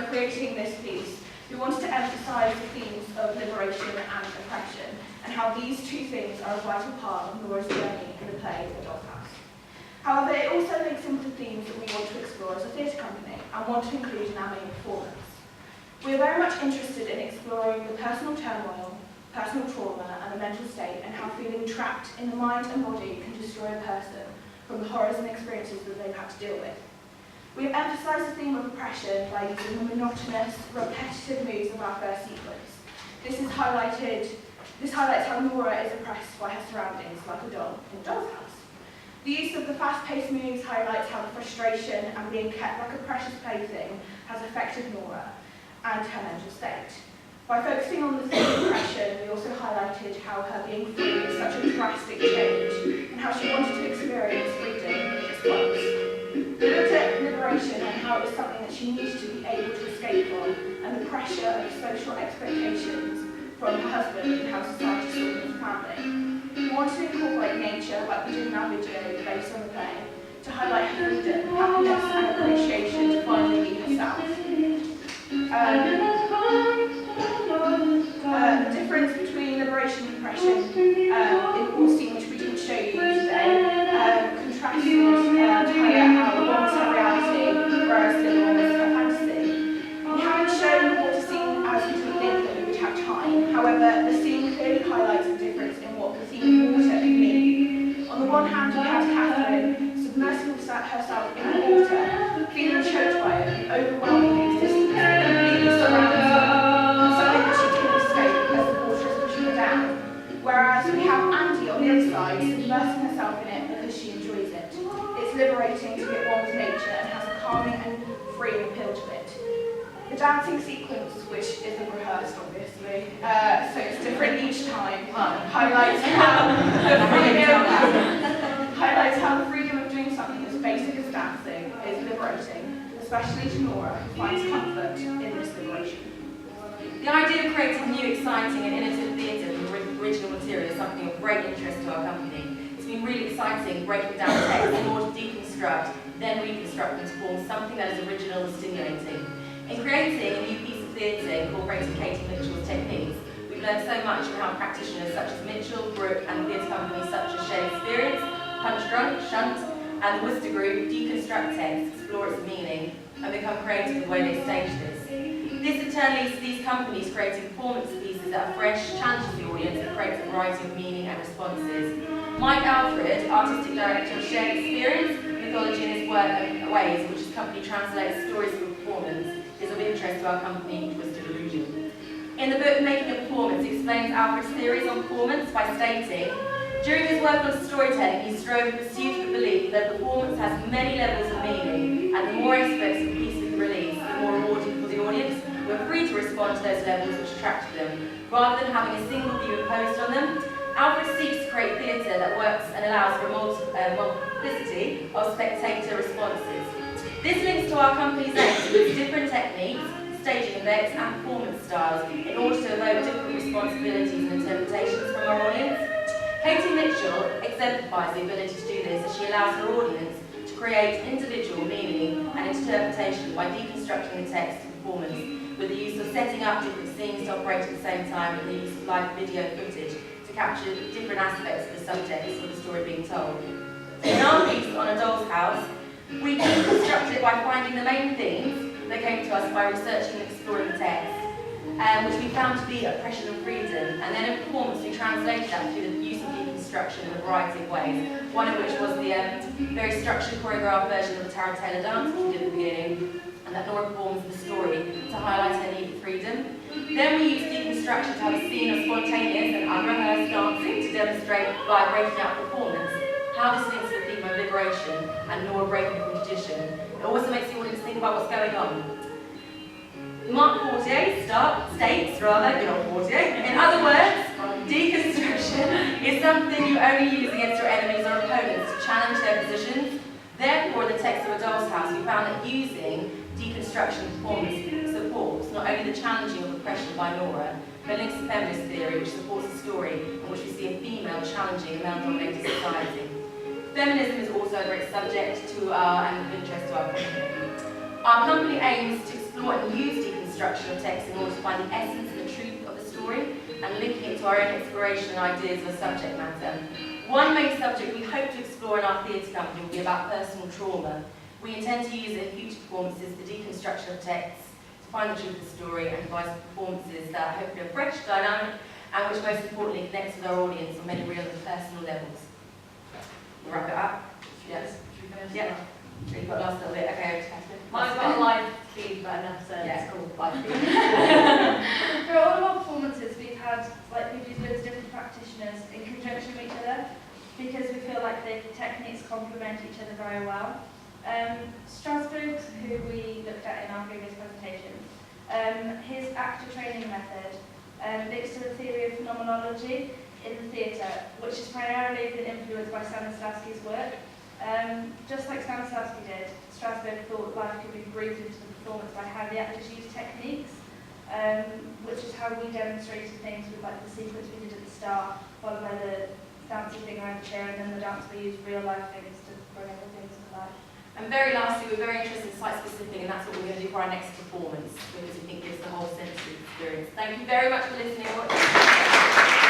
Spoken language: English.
creating this piece, we wanted to emphasise the themes of liberation and oppression, and how these two things are a vital part of Nora's journey in the play The Doll's House. However, it also links into the themes that we want to explore as a theatre company and want to include in our main performance. We are very much interested in exploring the personal turmoil, personal trauma and the mental state, and how feeling trapped in the mind and body can destroy a person from the horrors and experiences that they've had to deal with. We have emphasised the theme of oppression by using the monotonous, repetitive moves of our first sequence. This highlights how Nora is oppressed by her surroundings, like a doll in a doll's house. The use of the fast-paced moves highlights how the frustration and being kept like a precious plaything has affected Nora and her mental state. By focusing on the theme of oppression, we also highlighted how her being free is such a drastic change, and how she wanted to experience freedom just once. We looked at liberation and how it was something that she needed to be able to escape from, and the pressure of social expectations from her husband and how society saw his family. We wanted to incorporate nature, like we did in our video based on the play, to highlight her freedom, happiness and appreciation to finally be herself. The difference between liberation and oppression in the scene, which we didn't show you today, contrasted to highlight how one was her reality, whereas the other one was her fantasy. We haven't shown the water scene as we didn't think that we would have time. However, the scene clearly highlights the difference in what the theme of water can mean. On the one hand, we have Catherine submersing herself in the water, feeling choked by it, and overwhelming existence, completely surrounded her, something that she couldn't escape as the water is pushing her down. Whereas we have Andy on the other side, submersing herself in it because she enjoys it. It's liberating to be at one with nature and has a calming and freeing appeal to it. The dancing sequence, which isn't rehearsed obviously, so it's different each time, highlights how the freedom of doing something as basic as dancing is liberating, especially to Nora, who finds comfort in this liberation. The idea of creating new, exciting and innovative theatre from original material is something of great interest to our company. It's been really exciting breaking down text in order to deconstruct, then reconstruct and to form something that is original and stimulating. In creating a new piece of theatre incorporating Katie Mitchell's techniques, we've learned so much from how practitioners such as Mitchell, Brooke and theatre companies such as Shared Experience, Punch Drunk, Shunt and the Worcester Group deconstruct text, explore its meaning and become creative in the way they stage this. This in turn leads to these companies creating performance pieces that are fresh, challenges the audience and creates a variety of meaning and responses. Mike Alfred, Artistic Director of Shared Experience, Mythology in his work and ways in which his company translates stories for performance, is of interest to our company, Twisted Illusion. In the book Making a Performance, he explains Alfred's theories on performance by stating, during his work on storytelling, he strove in pursuit of the belief that performance has many levels of meaning, and the more aspects of a piece we release, the more rewarding for the audience, who are free to respond to those levels which attracted them, rather than having a single view imposed on them. Alfred seeks to create theatre that works and allows for a multiplicity of spectator responses. This links to our company's aim to use different techniques, staging effects and performance styles in order to evoke different responsibilities and interpretations from our audience. Katie Mitchell exemplifies the ability to do this as she allows her audience to create individual meaning and interpretation by deconstructing the text and performance, with the use of setting up different scenes to operate at the same time and the use of live video footage to capture different aspects of the subjects of the story being told. In our piece on A Doll's House, we deconstructed it by finding the main themes that came to us by researching and exploring the text, which we found to be oppression and freedom, and then in performance we translated that through the use of deconstruction in a variety of ways, one of which was the very structured choreographed version of the Tarantella dance which we did at the beginning, and that Nora performs in the story to highlight her need for freedom. Then we used deconstruction to have a scene of spontaneous and unrehearsed dancing to demonstrate by breaking out performance how this links to the theme of liberation and Nora breaking from tradition. It also makes the audience think about what's going on. Mark Portier states, in other words, deconstruction is something you only use against your enemies or opponents to challenge their positions. Therefore, in the text of A Doll's House, we found that using deconstruction performance supports not only the challenging of oppression by Nora, but links to feminist theory, which supports a story in which we see a female challenging a male-dominated society. Feminism is also a great subject to and of interest to our company. Our company aims to explore Somewhat use deconstruction of text in order to find the essence and the truth of a story and linking it to our own exploration and ideas of a subject matter. One main subject we hope to explore in our theatre company will be about personal trauma. We intend to use in future performances the deconstruction of texts to find the truth of the story and devise performances that hopefully are fresh, dynamic, and which most importantly connects with our audience on many real and personal levels. We'll wrap it up. Yes. Should we finish? Yeah. You've got last little bit. Okay, Catherine. Mine's got a live feed, but enough said. Yeah, It's cool. called live feed. For all of our performances, we've used loads of different practitioners in conjunction with each other because we feel like the techniques complement each other very well. Strasbourg, who we looked at in our previous presentation, his actor training method links to the theory of phenomenology in the theatre, which has primarily been influenced by Stanislavski's work. Just like Stanislavski did, Strasbourg thought life could be breathed into the performance by how the actors use techniques, which is how we demonstrated things with like the sequence we did at the start, followed by the dancing thing around the chair, and then the dance we used real life things to bring everything to life. And very lastly, we're very interested in site-specific, and that's what we're going to do for our next performance, because we think it gives the whole sensory experience. Thank you very much for listening.